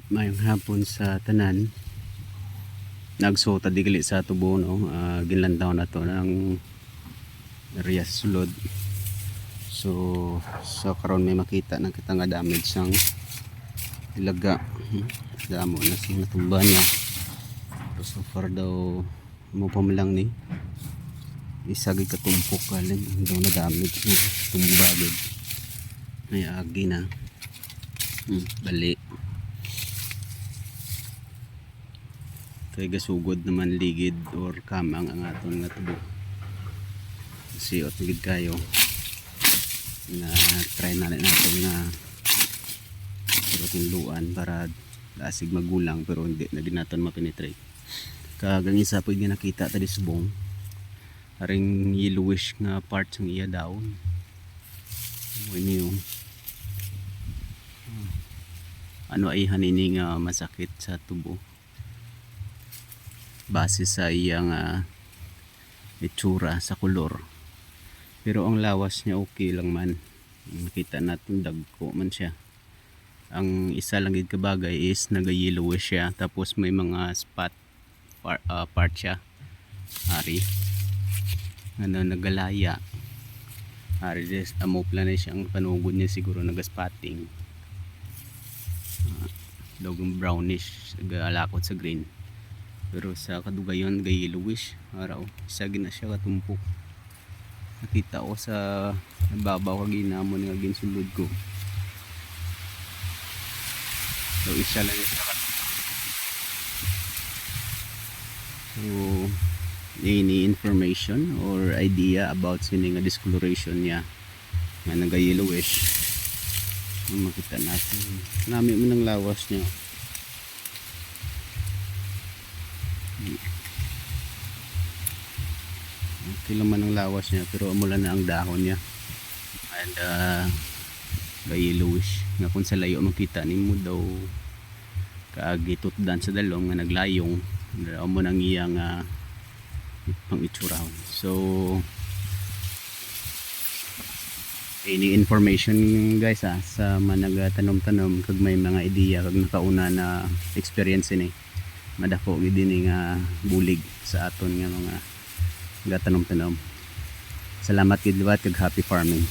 Mayong hapon sa tanan. Nagsota digali sa tubo no. Ginlantaw na to ng area sulod. So karon may makita na kita nga damage sang ilaga. Damo na sing natumba niya. Pero so far daw mo pa lang ni isagay katumpok kalin daw na damage no. Tumba gid. May agi na. Bali. Kay gasugod naman ligid or kamang ang aton nga tubo. Siot gid kayo na try na natin na tinluan para lasig magulang pero hindi na din natin mapenetrate. Kagang isa po yung nakita tadi subong haring yellowish nga parts ng iya daon. Ano ano ay hanini nga masakit sa tubo base sa iyang itsura sa kulor, pero ang lawas niya okay lang man. Nakita natin dagko man siya. Ang isa lang gid kabagay is naga-yellowish siya tapos may mga spot part siya ari ano nagalaya ari des amopla na siyang panugod niya siguro naga-spotting dogong brownish galakot sa green. Pero sa kadugayon gay yellowish araw isa gina siya katumpok. Nakita ko sa nababaw kag ginamon nga ginsulod ko. So isa lang siya katumpok. So any information or idea about sining nga discoloration niya nga naga yellowish makita natin nami man ang lawas niya. Okay lang man ang lawas niya pero amula na ang dahon niya and yellowish nga kung sa layo makita nimo daw kaagi tutdan sa dalom nga naglayong amo nang iyang pang itsura. So any information guys sa managatanom-tanom kag may mga ideya kag nakauna na experience ni madako gid ni nga bulig sa aton nga mga gatanom-tanom. Salamat gid liwat kag happy farming.